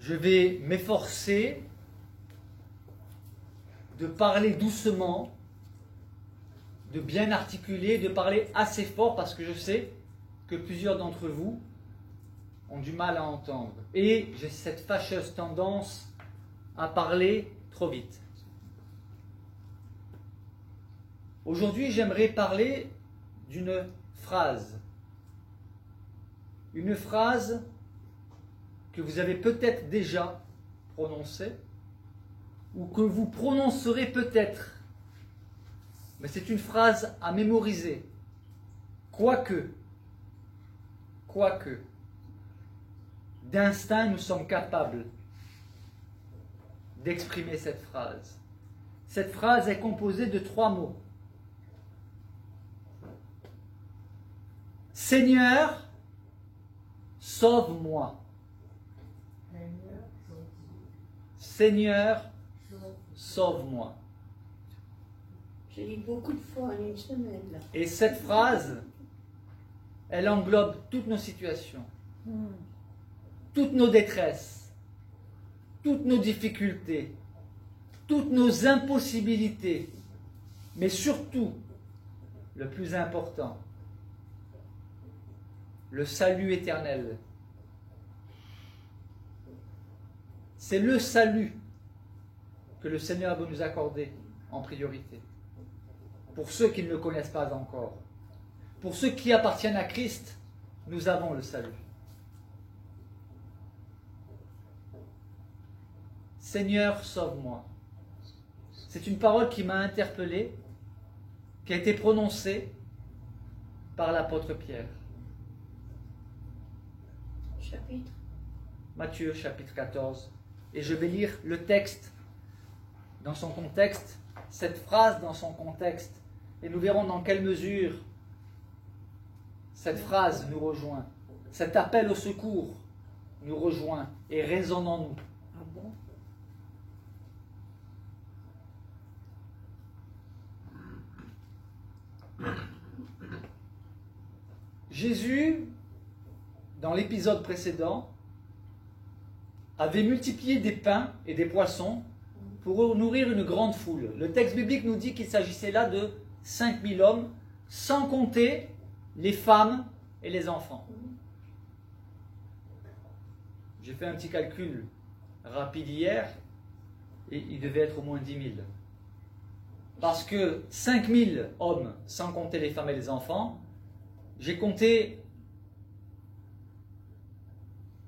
je vais m'efforcer de parler doucement, de bien articuler, de parler assez fort parce que je sais que plusieurs d'entre vous ont du mal à entendre. Et j'ai cette fâcheuse tendance à parler trop vite. Aujourd'hui, j'aimerais parler d'une phrase. Une phrase que vous avez peut-être déjà prononcée ou que vous prononcerez peut-être. Mais c'est une phrase à mémoriser. Quoique, d'instinct, nous sommes capables d'exprimer cette phrase. Cette phrase est composée de 3 mots. Seigneur, sauve-moi. Seigneur, sauve-moi. Je lis beaucoup de fois en une semaine. Là. Et cette phrase, elle englobe toutes nos situations, toutes nos détresses, toutes nos difficultés, toutes nos impossibilités, mais surtout, le plus important, le salut éternel. C'est le salut que le Seigneur veut nous accorder en priorité. Pour ceux qui ne le connaissent pas encore. Pour ceux qui appartiennent à Christ, nous avons le salut. Seigneur, sauve-moi. C'est une parole qui m'a interpellé, qui a été prononcée par l'apôtre Pierre. Chapitre. Matthieu chapitre 14. Et je vais lire le texte dans son contexte, cette phrase dans son contexte. Et nous verrons dans quelle mesure cette phrase nous rejoint. Cet appel au secours nous rejoint et résonne en nous. Ah bon? Jésus, dans l'épisode précédent, avait multiplié des pains et des poissons pour nourrir une grande foule. Le texte biblique nous dit qu'il s'agissait là de 5000 hommes, sans compter les femmes et les enfants. J'ai fait un petit calcul rapide hier, et il devait être au moins 10 000. Parce que 5000 hommes, sans compter les femmes et les enfants, j'ai compté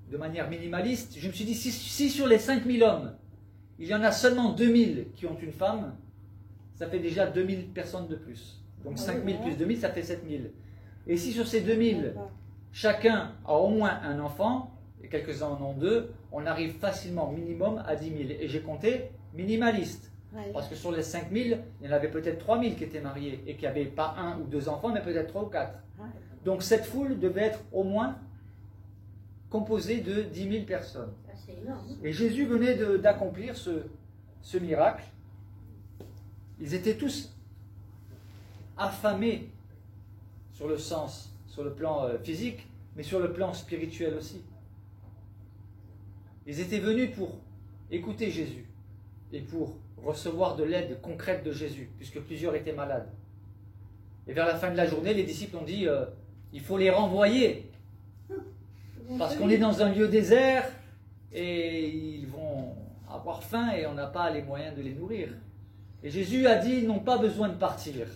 de manière minimaliste. Je me suis dit, si sur les 5000 hommes, il y en a seulement 2000 qui ont une femme, ça fait déjà 2000 personnes de plus. Donc 5000 plus 2000, ça fait 7000. Et si sur ces 2000, chacun a au moins un enfant, et quelques-uns en ont 2, on arrive facilement minimum à 10 000. Et j'ai compté minimaliste. Parce que sur les 5000, il y en avait peut-être 3000 qui étaient mariés et qui n'avaient pas 1 ou 2 enfants, mais peut-être 3 ou 4. Donc cette foule devait être au moins composée de 10 000 personnes. C'est énorme. Et Jésus venait d'accomplir ce miracle. Ils étaient tous affamés sur le plan physique, mais sur le plan spirituel aussi. Ils étaient venus pour écouter Jésus et pour recevoir de l'aide concrète de Jésus, puisque plusieurs étaient malades. Et vers la fin de la journée, les disciples ont dit il faut les renvoyer, parce qu'on est dans un lieu désert et ils vont avoir faim et on n'a pas les moyens de les nourrir. Et Jésus a dit ils n'ont pas besoin de partir.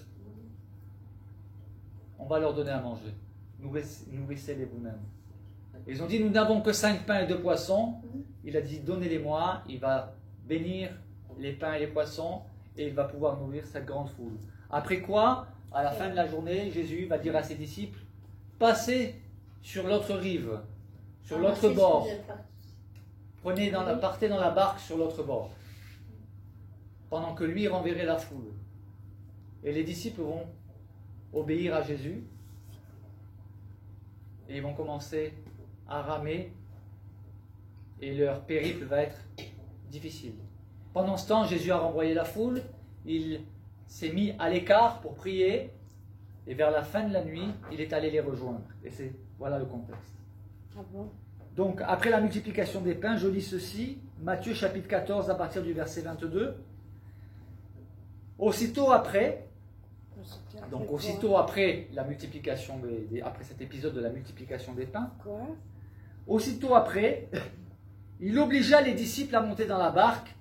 On va leur donner à manger. Nourrissez-les vous-même. Ils ont dit nous n'avons que 5 pains et 2 poissons. Il a dit donnez-les-moi. Il va bénir les pains et les poissons et il va pouvoir nourrir cette grande foule. Après quoi, à la fin de la journée, Jésus va dire à ses disciples passez sur l'autre rive, sur l'autre bord. Partez dans la barque sur l'autre bord. Pendant que lui renverrait la foule. Et les disciples vont obéir à Jésus. Et ils vont commencer à ramer. Et leur périple va être difficile. Pendant ce temps, Jésus a renvoyé la foule. Il s'est mis à l'écart pour prier. Et vers la fin de la nuit, il est allé les rejoindre. Et voilà le contexte. Ah bon? Donc, après la multiplication des pains, je lis ceci, Matthieu chapitre 14 à partir du verset 22. Aussitôt après, donc aussitôt après la multiplication après cet épisode de la multiplication des pains, aussitôt après, il obligea les disciples à monter dans la barque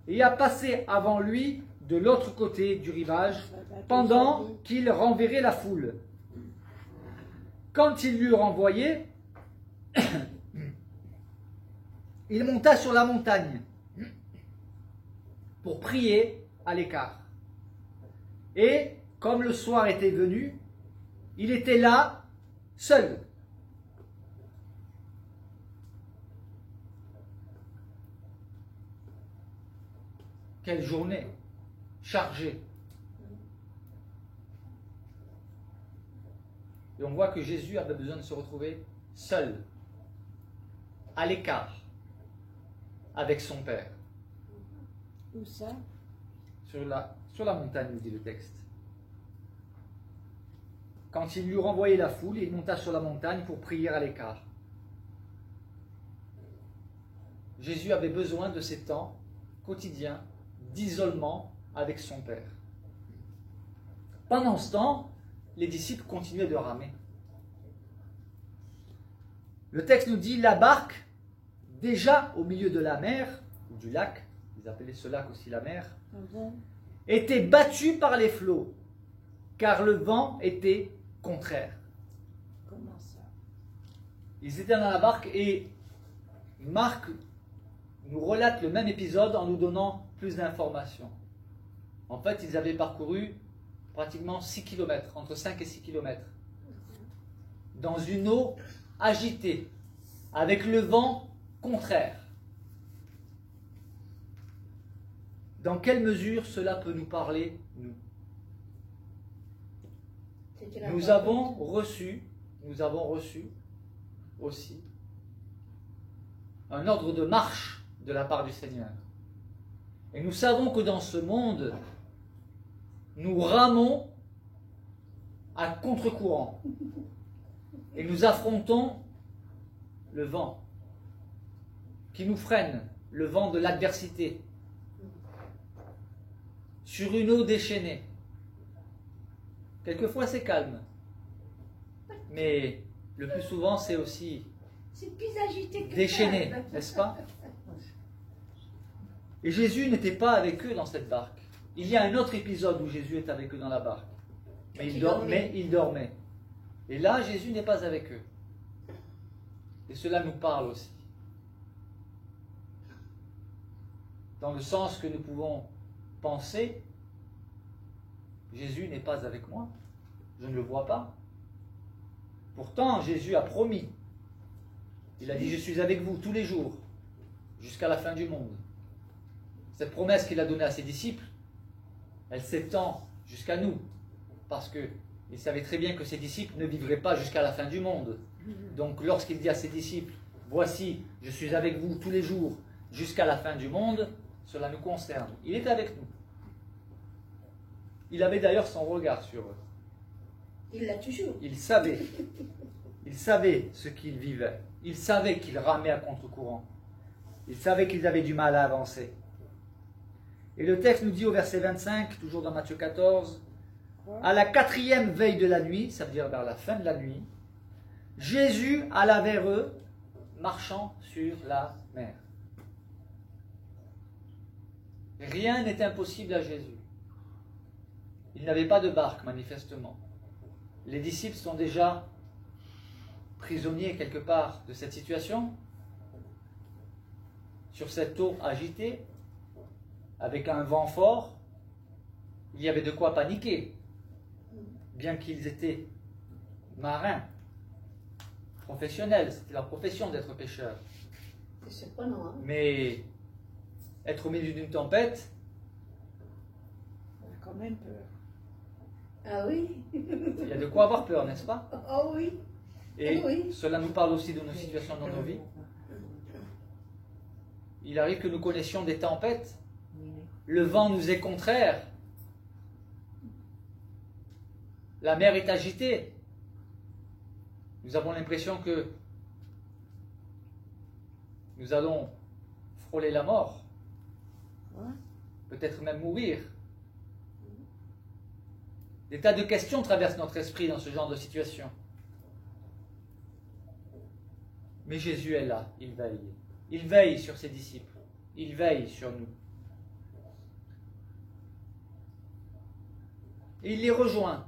et à passer avant lui de l'autre côté du rivage, pendant qu'il renverrait la foule. Quand il l'eut renvoyé, il monta sur la montagne pour prier à l'écart. Et, comme le soir était venu, il était là, seul. Quelle journée chargée. Et on voit que Jésus avait besoin de se retrouver seul, à l'écart, avec son Père. Où ça? Sur la montagne, nous dit le texte. Quand il lui eut renvoyé la foule, il monta sur la montagne pour prier à l'écart. Jésus avait besoin de ces temps quotidiens d'isolement avec son Père. Pendant ce temps, les disciples continuaient de ramer. Le texte nous dit, la barque, déjà au milieu de la mer, ou du lac, ils appelaient ce lac aussi la mer, était battue par les flots, car le vent était contraire. Comment ça? Ils étaient dans la barque et Marc nous relate le même épisode en nous donnant plus d'informations. En fait, ils avaient parcouru pratiquement 6 km, entre 5 et 6 km, dans une eau agitée, avec le vent contraire. Dans quelle mesure cela peut nous parler, nous? Nous avons reçu aussi un ordre de marche de la part du Seigneur. Et nous savons que dans ce monde, nous ramons à contre-courant. Et nous affrontons le vent qui nous freine, le vent de l'adversité, sur une eau déchaînée. Quelquefois c'est calme, mais le plus souvent c'est aussi déchaîné, n'est-ce pas? Et Jésus n'était pas avec eux dans cette barque. Il y a un autre épisode où Jésus est avec eux dans la barque. Mais il dormait. Et là, Jésus n'est pas avec eux. Et cela nous parle aussi. Dans le sens que nous pouvons penser, Jésus n'est pas avec moi. Je ne le vois pas. Pourtant, Jésus a promis. Il a dit, je suis avec vous tous les jours, jusqu'à la fin du monde. Cette promesse qu'il a donnée à ses disciples, elle s'étend jusqu'à nous, parce qu'il savait très bien que ses disciples ne vivraient pas jusqu'à la fin du monde. Donc lorsqu'il dit à ses disciples, voici, je suis avec vous tous les jours, jusqu'à la fin du monde, cela nous concerne. Il est avec nous. Il avait d'ailleurs son regard sur eux. Il l'a toujours. Il savait ce qu'ils vivaient. Il savait qu'ils ramaient à contre-courant. Il savait qu'ils avaient du mal à avancer. Et le texte nous dit au verset 25, toujours dans Matthieu 14, à la 4e veille de la nuit, ça veut dire vers la fin de la nuit, Jésus alla vers eux, marchant sur la mer. Rien n'est impossible à Jésus. Il n'avait pas de barque, manifestement. Les disciples sont déjà prisonniers quelque part de cette situation, sur cette eau agitée, avec un vent fort. Il y avait de quoi paniquer, bien qu'ils étaient marins, professionnels, c'était leur profession d'être pêcheurs. C'est surprenant, hein? Mais être au milieu d'une tempête, on a quand même peur. Ah oui? il y a de quoi avoir peur, n'est-ce pas? Oh oui. Et oui. cela nous parle aussi de nos situations dans nos vies. Il arrive que nous connaissions des tempêtes. Le vent nous est contraire. La mer est agitée. Nous avons l'impression que nous allons frôler la mort, Ouais. peut-être même mourir. Des tas de questions traversent notre esprit dans ce genre de situation. Mais Jésus est là, il veille. Il veille sur ses disciples, il veille sur nous. Et il les rejoint.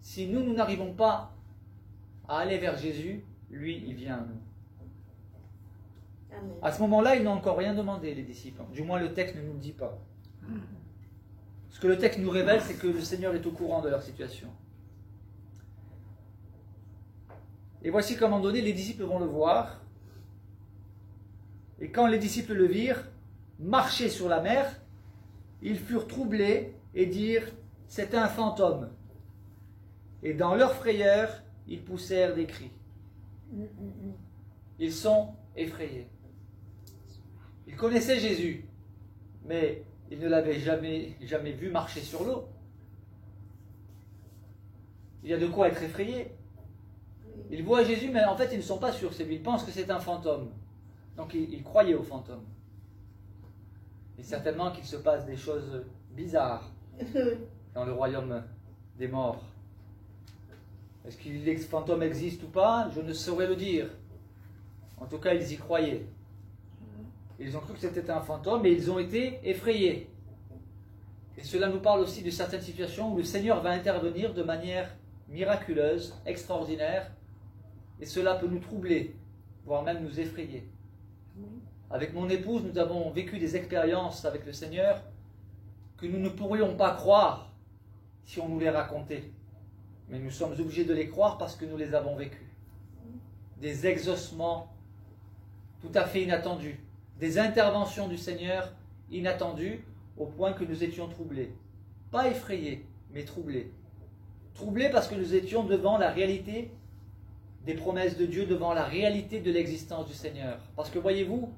Si nous n'arrivons pas à aller vers Jésus, lui, il vient à nous. Amen. À ce moment-là, ils n'ont encore rien demandé, les disciples. Du moins, le texte ne nous le dit pas. Ce que le texte nous révèle, c'est que le Seigneur est au courant de leur situation. Et voici qu'à un moment donné, les disciples vont le voir. Et quand les disciples le virent, marcher sur la mer, ils furent troublés et dirent, c'est un fantôme. Et dans leur frayeur, ils poussèrent des cris. Ils sont effrayés. Ils connaissaient Jésus, mais ils ne l'avaient jamais vu marcher sur l'eau. Il y a de quoi être effrayé. Ils voient Jésus, mais en fait, ils ne sont pas sûrs. Ils pensent que c'est un fantôme. Donc, ils croyaient au fantôme. Et certainement qu'il se passe des choses bizarres dans le royaume des morts. Est-ce que les fantômes existent ou pas? Je ne saurais le dire. En tout cas, ils y croyaient. Ils ont cru que c'était un fantôme et ils ont été effrayés. Et cela nous parle aussi de certaines situations où le Seigneur va intervenir de manière miraculeuse, extraordinaire, et cela peut nous troubler, voire même nous effrayer. Avec mon épouse, nous avons vécu des expériences avec le Seigneur que nous ne pourrions pas croire si on nous les racontait. Mais nous sommes obligés de les croire parce que nous les avons vécus. Des exaucements tout à fait inattendus, des interventions du Seigneur inattendues au point que nous étions troublés. Pas effrayés, mais troublés. Troublés parce que nous étions devant la réalité des promesses de Dieu, devant la réalité de l'existence du Seigneur. Parce que voyez-vous,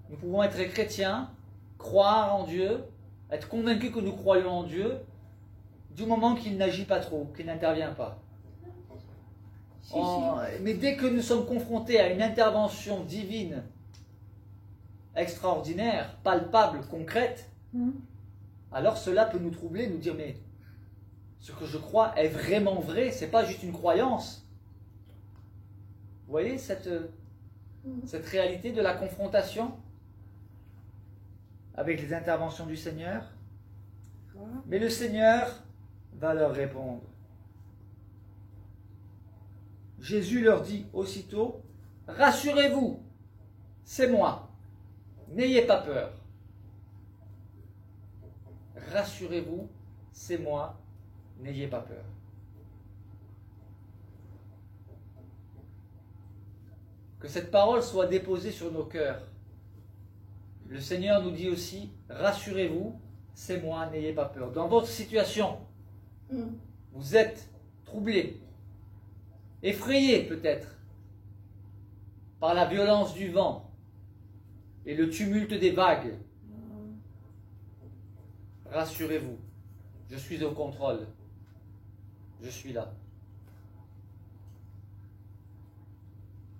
nous pouvons être chrétiens, croire en Dieu, être convaincus que nous croyons en Dieu, du moment qu'il n'agit pas trop, qu'il n'intervient pas. Mais dès que nous sommes confrontés à une intervention divine, extraordinaire, palpable, concrète, alors cela peut nous troubler, nous dire, mais ce que je crois est vraiment vrai, c'est pas juste une croyance. Vous voyez cette réalité de la confrontation avec les interventions du Seigneur? Mais le Seigneur va leur répondre. Jésus leur dit aussitôt, « Rassurez-vous, c'est moi, n'ayez pas peur. » Rassurez-vous, c'est moi, n'ayez pas peur. Que cette parole soit déposée sur nos cœurs. Le Seigneur nous dit aussi, rassurez-vous, c'est moi, n'ayez pas peur. Dans votre situation, vous êtes troublé, effrayé peut-être, par la violence du vent et le tumulte des vagues. Rassurez-vous, je suis au contrôle, je suis là.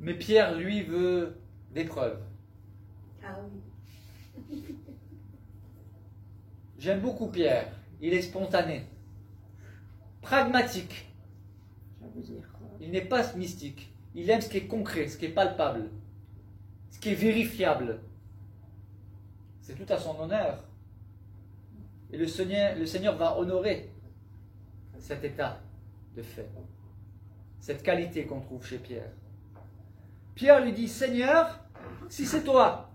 Mais Pierre, lui, veut des preuves. Ah oui. J'aime beaucoup Pierre. Il est spontané, pragmatique. Il n'est pas mystique. Il aime ce qui est concret, ce qui est palpable, ce qui est vérifiable. C'est tout à son honneur. Et le Seigneur va honorer cet état de fait, cette qualité qu'on trouve chez Pierre. Pierre lui dit, Seigneur, si c'est toi,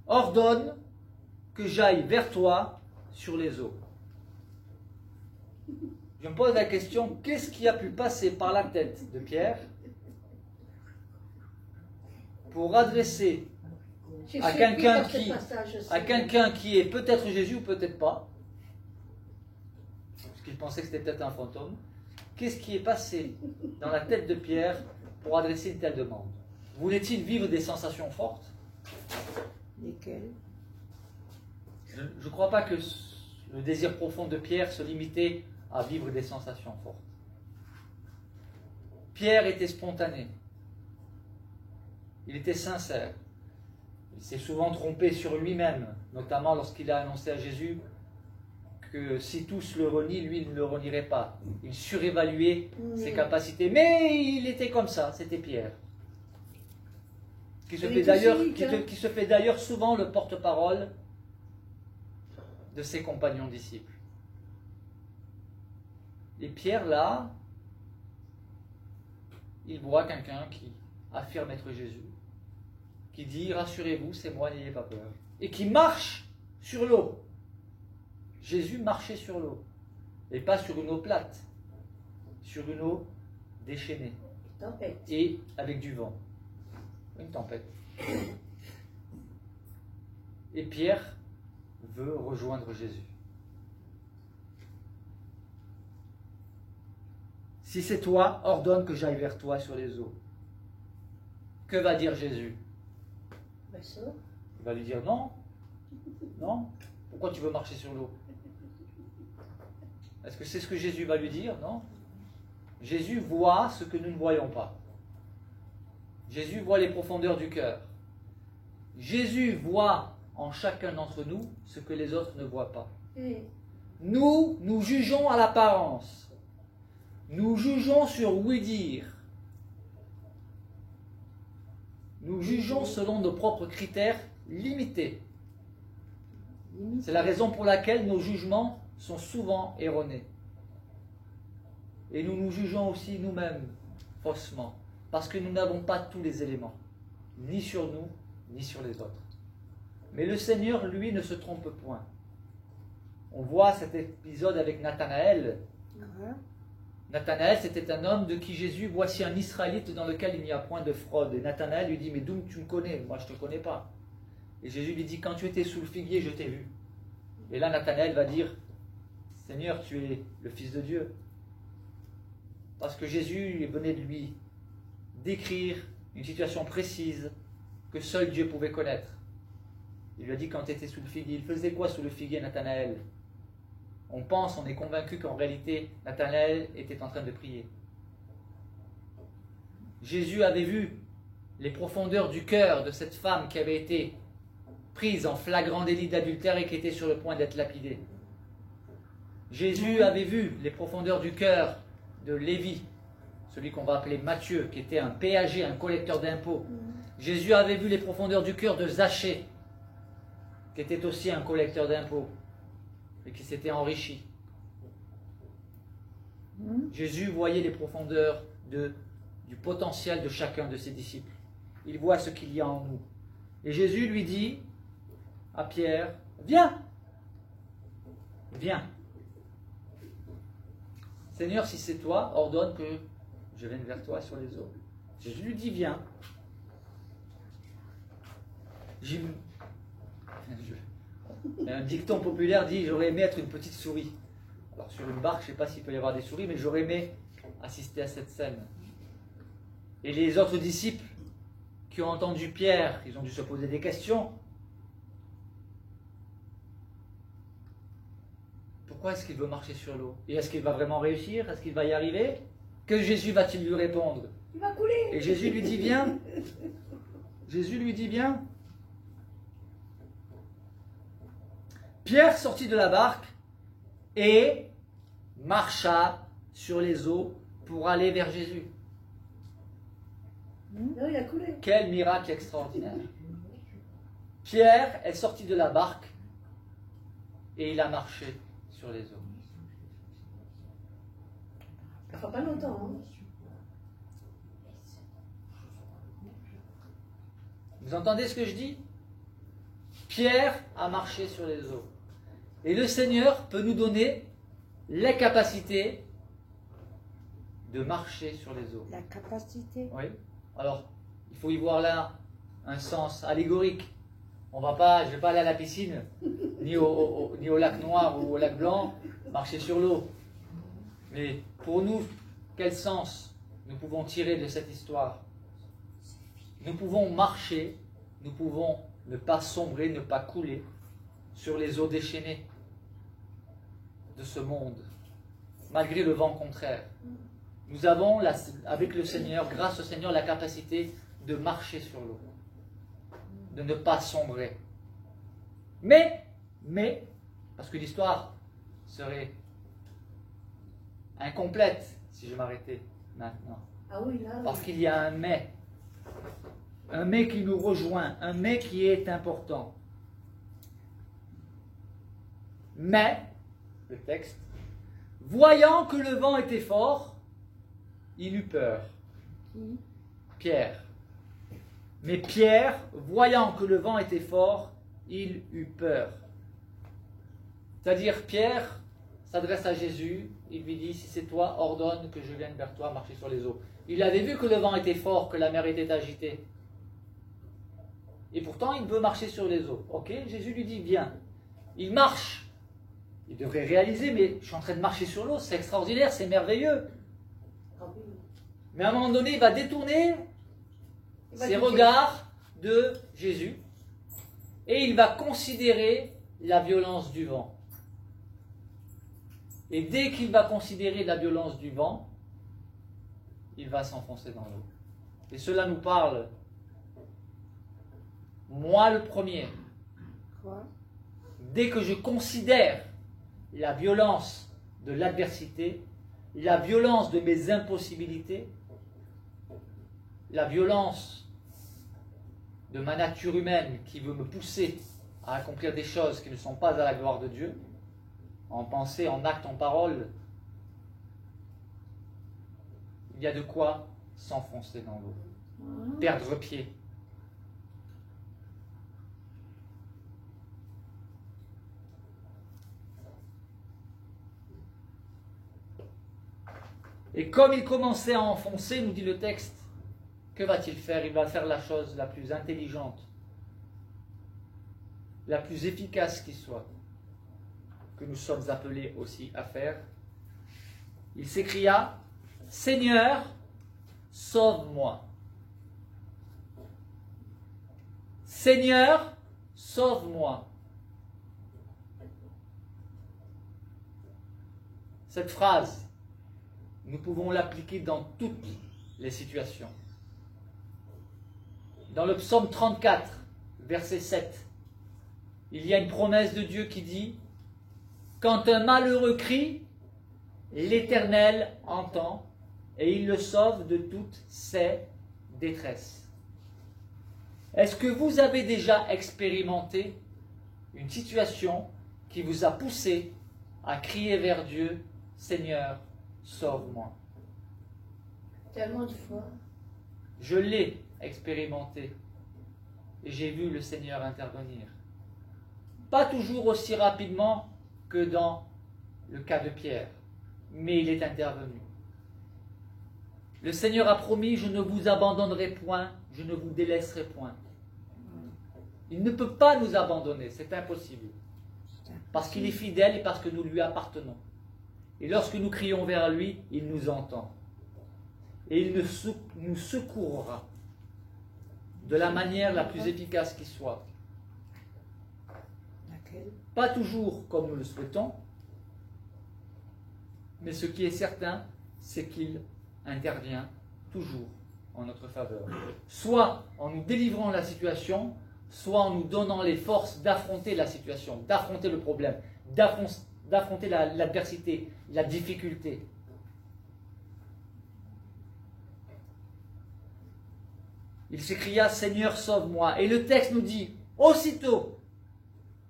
ordonne que j'aille vers toi sur les eaux. Je me pose la question, qu'est-ce qui a pu passer par la tête de Pierre pour adresser à quelqu'un qui est peut-être Jésus ou peut-être pas, parce qu'il pensait que c'était peut-être un fantôme, qu'est-ce qui est passé dans la tête de Pierre pour adresser une telle demande? Voulait-il vivre des sensations fortes? Lesquelles? Je ne crois pas que le désir profond de Pierre se limitait à vivre des sensations fortes. Pierre était spontané. Il était sincère. Il s'est souvent trompé sur lui-même, notamment lorsqu'il a annoncé à Jésus que si tous le renient, lui il ne le renierait pas. Il surévaluait ses capacités. Mais il était comme ça, c'était Pierre. Qui se fait d'ailleurs souvent le porte-parole de ses compagnons disciples. Et Pierre, là, il voit quelqu'un qui affirme être Jésus, qui dit « Rassurez-vous, c'est moi, n'ayez pas peur », et qui marche sur l'eau. Jésus marchait sur l'eau, et pas sur une eau plate, sur une eau déchaînée, et avec du vent. Une tempête. Et Pierre veut rejoindre Jésus. Si c'est toi, ordonne que j'aille vers toi sur les eaux. Que va dire Jésus? Il va lui dire non. Non. Pourquoi tu veux marcher sur l'eau? Est-ce que c'est ce que Jésus va lui dire? Non. Jésus voit ce que nous ne voyons pas. Jésus voit les profondeurs du cœur. Jésus voit en chacun d'entre nous ce que les autres ne voient pas. Nous jugeons à l'apparence. Nous jugeons sur oui-dire. Nous jugeons selon nos propres critères limités. C'est la raison pour laquelle nos jugements sont souvent erronés. Et nous nous jugeons aussi nous-mêmes faussement, parce que nous n'avons pas tous les éléments, ni sur nous, ni sur les autres. Mais le Seigneur, lui, ne se trompe point. On voit cet épisode avec Nathanaël. Nathanaël, c'était un homme de qui Jésus, voici un Israélite dans lequel il n'y a point de fraude. Et Nathanaël lui dit, mais d'où tu me connais? Moi, je ne te connais pas. Et Jésus lui dit, quand tu étais sous le figuier, je t'ai vu. Et là, Nathanaël va dire, Seigneur, tu es le Fils de Dieu. Parce que Jésus venait de lui décrire une situation précise que seul Dieu pouvait connaître. Il lui a dit, quand tu étais sous le figuier, il faisait quoi sous le figuier, Nathanaël? On est convaincu qu'en réalité, Nathanaël était en train de prier. Jésus avait vu les profondeurs du cœur de cette femme qui avait été prise en flagrant délit d'adultère et qui était sur le point d'être lapidée. Jésus avait vu les profondeurs du cœur de Lévi, celui qu'on va appeler Matthieu, qui était un péager, un collecteur d'impôts. Jésus avait vu les profondeurs du cœur de Zachée, qui était aussi un collecteur d'impôts et qui s'était enrichi. Jésus voyait les profondeurs du potentiel de chacun de ses disciples. Il voit ce qu'il y a en nous. Et Jésus lui dit à Pierre, viens, viens. Seigneur, si c'est toi, ordonne que je vienne vers toi sur les eaux. Jésus lui dit, viens. Un dicton populaire dit, j'aurais aimé être une petite souris. Alors sur une barque, je ne sais pas s'il peut y avoir des souris, mais j'aurais aimé assister à cette scène. Et les autres disciples qui ont entendu Pierre, ils ont dû se poser des questions. Pourquoi est-ce qu'il veut marcher sur l'eau? Et est-ce qu'il va vraiment réussir? Est-ce qu'il va y arriver? Que Jésus va-t-il lui répondre? Il va couler. Et Jésus lui dit, viens. Jésus lui dit, viens. Pierre sortit de la barque et marcha sur les eaux pour aller vers Jésus. Non, il a coulé. Quel miracle extraordinaire. Pierre est sorti de la barque et il a marché sur les eaux. Ça fera pas longtemps. Hein. Vous entendez ce que je dis? Pierre a marché sur les eaux. Et le Seigneur peut nous donner les capacités de marcher sur les eaux. La capacité. Oui. Alors, il faut y voir là un sens allégorique. Je ne vais pas aller à la piscine, ni au lac Noir ou au lac Blanc, marcher sur l'eau. Mais pour nous, quel sens nous pouvons tirer de cette histoire? Nous pouvons marcher, nous pouvons ne pas sombrer, ne pas couler sur les eaux déchaînées de ce monde, malgré le vent contraire. Nous avons, avec le Seigneur, grâce au Seigneur, la capacité de marcher sur l'eau, de ne pas sombrer. Mais, parce que l'histoire serait incomplète si je m'arrêtais maintenant. Ah oui, là, Parce qu'il y a un mais qui nous rejoint, un mais qui est important. Mais, le texte, voyant que le vent était fort, il eut peur. Pierre. Mais Pierre, voyant que le vent était fort, il eut peur. C'est-à-dire, Pierre s'adresse à Jésus, il lui dit, si c'est toi, ordonne que je vienne vers toi marcher sur les eaux. Il avait vu que le vent était fort, que la mer était agitée. Et pourtant, il veut marcher sur les eaux. Ok, Jésus lui dit, viens. Il marche. Il devrait réaliser, mais je suis en train de marcher sur l'eau, c'est extraordinaire, c'est merveilleux. Mais à un moment donné, il va détourner ses regards de Jésus et il va considérer la violence du vent. Et dès qu'il va considérer la violence du vent, il va s'enfoncer dans l'eau. Et cela nous parle, moi le premier, dès que je considère la violence de l'adversité, la violence de mes impossibilités, la violence de ma nature humaine qui veut me pousser à accomplir des choses qui ne sont pas à la gloire de Dieu, en pensée, en acte, en parole, il y a de quoi s'enfoncer dans l'eau, perdre pied. Et comme il commençait à enfoncer, nous dit le texte, que va-t-il faire? Il va faire la chose la plus intelligente, la plus efficace qui soit, que nous sommes appelés aussi à faire. Il s'écria, Seigneur, sauve-moi. Seigneur, sauve-moi. Cette phrase, nous pouvons l'appliquer dans toutes les situations. Dans le psaume 34, verset 7, il y a une promesse de Dieu qui dit « Quand un malheureux crie, l'Éternel entend et il le sauve de toutes ses détresses. » Est-ce que vous avez déjà expérimenté une situation qui vous a poussé à crier vers Dieu « Seigneur, sauve-moi » ? Tellement de fois. Je l'ai expérimenté et j'ai vu le Seigneur intervenir. Pas toujours aussi rapidement que dans le cas de Pierre, mais il est intervenu. Le Seigneur a promis, je ne vous abandonnerai point, je ne vous délaisserai point. Il ne peut pas nous abandonner, c'est impossible. Parce qu'il est fidèle et parce que nous lui appartenons. Et lorsque nous crions vers lui, il nous entend. Et il nous secourra de la manière la plus efficace qui soit. Pas toujours comme nous le souhaitons, mais ce qui est certain, c'est qu'il intervient toujours en notre faveur. Soit en nous délivrant de la situation, soit en nous donnant les forces d'affronter la situation, d'affronter le problème, d'affronter l'adversité, la difficulté. Il s'écria, Seigneur, sauve-moi. Et le texte nous dit, aussitôt.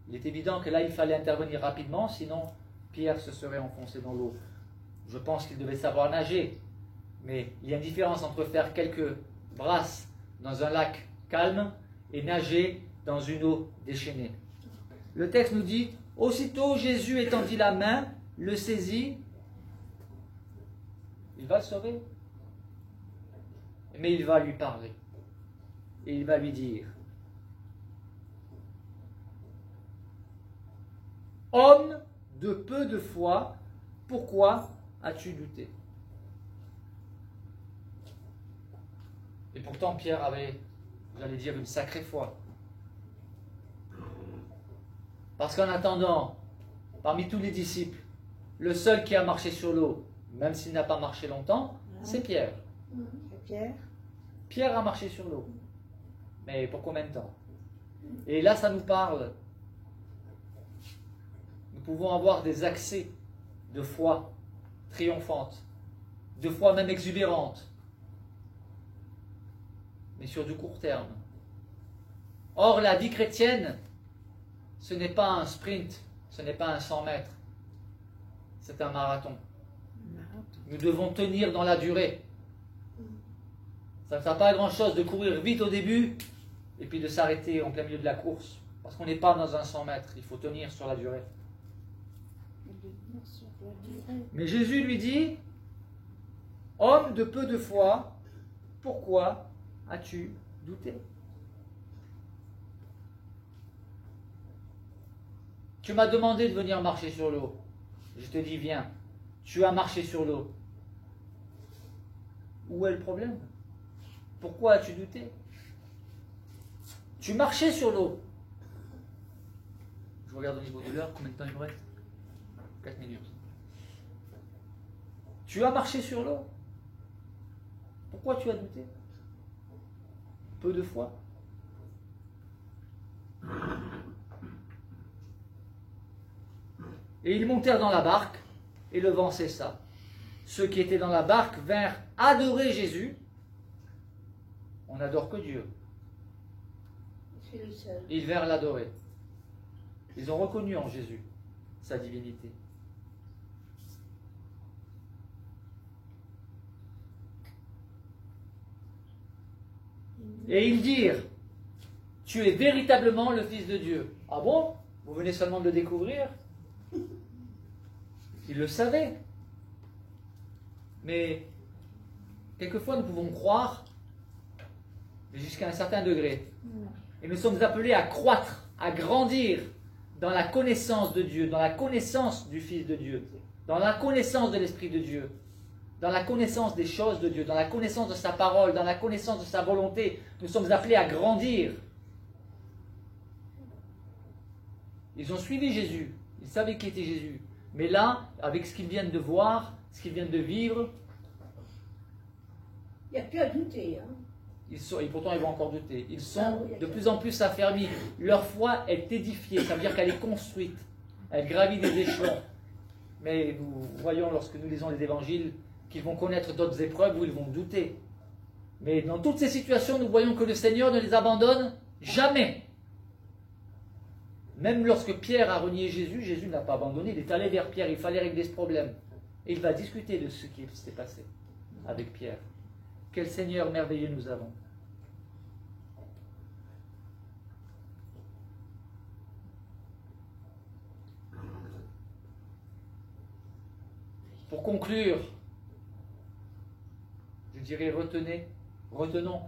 Il est évident que là, il fallait intervenir rapidement, sinon Pierre se serait enfoncé dans l'eau. Je pense qu'il devait savoir nager, mais il y a une différence entre faire quelques brasses dans un lac calme et nager dans une eau déchaînée. Le texte nous dit, aussitôt Jésus étendit la main, le saisit, il va le sauver, mais il va lui parler. Et il va lui dire, homme de peu de foi, pourquoi as-tu douté? Et pourtant Pierre avait, j'allais dire, une sacrée foi. Parce qu'en attendant, parmi tous les disciples, le seul qui a marché sur l'eau, même s'il n'a pas marché longtemps, c'est Pierre. Pierre. Pierre a marché sur l'eau. Mais pour combien de temps? Et là, ça nous parle. Nous pouvons avoir des accès de foi triomphante, de foi même exubérante, mais sur du court terme. Or, la vie chrétienne, ce n'est pas un sprint, ce n'est pas un 100 mètres, c'est un marathon. Nous devons tenir dans la durée. Ça ne sert pas à grand chose de courir vite au début et puis de s'arrêter en plein milieu de la course, parce qu'on n'est pas dans un 100 mètres, il faut tenir sur la durée. Mais Jésus lui dit, homme de peu de foi, pourquoi as-tu douté? Tu m'as demandé de venir marcher sur l'eau. Je te dis, viens. Tu as marché sur l'eau. Où est le problème? Pourquoi as-tu douté? Tu marchais sur l'eau. Je regarde au niveau de l'heure, combien de temps il me reste? 4 minutes. Tu as marché sur l'eau. Pourquoi tu as douté? Peu de foi. Et ils montèrent dans la barque, et le vent cessa. Ceux qui étaient dans la barque vinrent adorer Jésus. On n'adore que Dieu. Ils vinrent l'adorer. Ils ont reconnu en Jésus sa divinité. Et ils dirent, tu es véritablement le Fils de Dieu. Ah bon? Vous venez seulement de le découvrir? Ils le savaient. Mais quelquefois nous pouvons croire, mais jusqu'à un certain degré. Et nous sommes appelés à croître, à grandir dans la connaissance de Dieu, dans la connaissance du Fils de Dieu, dans la connaissance de l'Esprit de Dieu, dans la connaissance des choses de Dieu, dans la connaissance de sa parole, dans la connaissance de sa volonté. Nous sommes appelés à grandir. Ils ont suivi Jésus, ils savaient qui était Jésus. Mais là, avec ce qu'ils viennent de voir, ce qu'ils viennent de vivre, il n'y a plus à douter. Hein. Et pourtant ils vont encore douter. Ils sont de plus en plus affermis. Leur foi est édifiée, ça veut dire qu'elle est construite. Elle gravit des échelons. Mais nous voyons, lorsque nous lisons les évangiles, qu'ils vont connaître d'autres épreuves où ils vont douter. Mais dans toutes ces situations, nous voyons que le Seigneur ne les abandonne jamais. Même lorsque Pierre a renié Jésus, Jésus ne l'a pas abandonné. Il est allé vers Pierre, il fallait régler ce problème. Et il va discuter de ce qui s'est passé avec Pierre. Quel Seigneur merveilleux nous avons. Pour conclure, je dirais retenons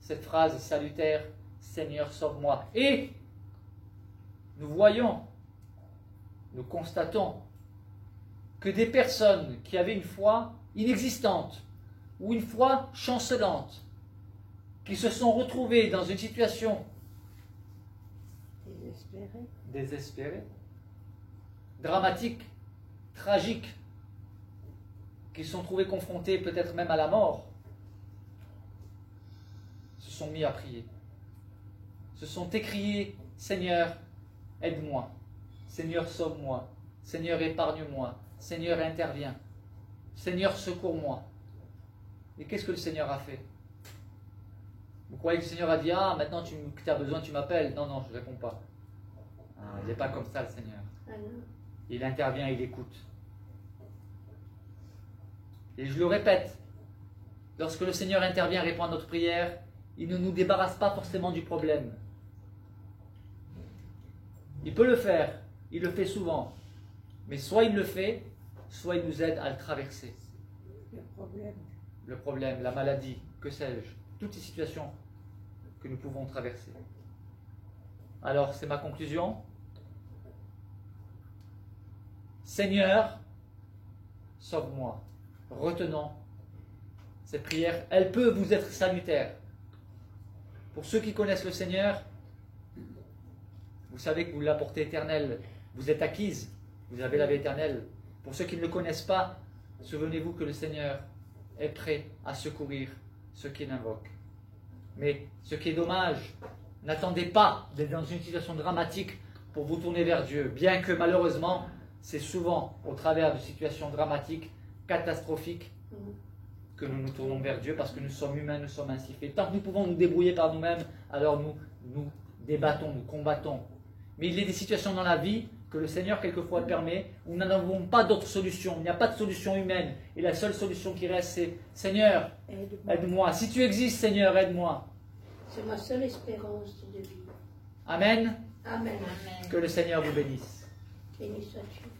cette phrase salutaire, Seigneur, sauve-moi. Et nous voyons, nous constatons que des personnes qui avaient une foi inexistante ou une foi chancelante, qui se sont retrouvées dans une situation désespérée, dramatique, tragique, qui se sont trouvés confrontés peut-être même à la mort, se sont mis à prier, se sont écriés, Seigneur, aide-moi, Seigneur, sauve-moi, Seigneur, épargne-moi, Seigneur, interviens, Seigneur, secours-moi. Et qu'est-ce que le Seigneur a fait? Vous croyez que le Seigneur a dit, ah, maintenant que tu as besoin, tu m'appelles? Non, non, je ne réponds pas. Ah, il n'est pas comme ça, le Seigneur. Il intervient, il écoute. Et je le répète, lorsque le Seigneur intervient, répond à notre prière, il ne nous débarrasse pas forcément du problème. Il peut le faire, il le fait souvent, mais soit il le fait, soit il nous aide à le traverser. Le problème, la maladie, que sais-je, toutes ces situations que nous pouvons traverser. Alors, c'est ma conclusion. Seigneur, sauve-moi. Retenons cette prière, elle peut vous être salutaire. Pour ceux qui connaissent le Seigneur, vous savez que vous la portée éternelle, vous êtes acquise, vous avez la vie éternelle. Pour ceux qui ne le connaissent pas, souvenez-vous que le Seigneur est prêt à secourir ceux qui l'invoquent. Mais ce qui est dommage, n'attendez pas d'être dans une situation dramatique pour vous tourner vers Dieu. Bien que malheureusement, c'est souvent au travers de situations dramatiques, catastrophiques, que nous nous tournons vers Dieu parce que nous sommes humains, nous sommes ainsi faits. Tant que nous pouvons nous débrouiller par nous-mêmes, alors nous débattons, nous combattons. Mais il y a des situations dans la vie que le Seigneur quelquefois permet où nous n'avons pas d'autre solution. Il n'y a pas de solution humaine. Et la seule solution qui reste, c'est Seigneur, aide-moi. Si tu existes, Seigneur, aide-moi. C'est ma seule espérance de vie. Amen. Amen. Que le Seigneur vous bénisse. Béni sois-tu.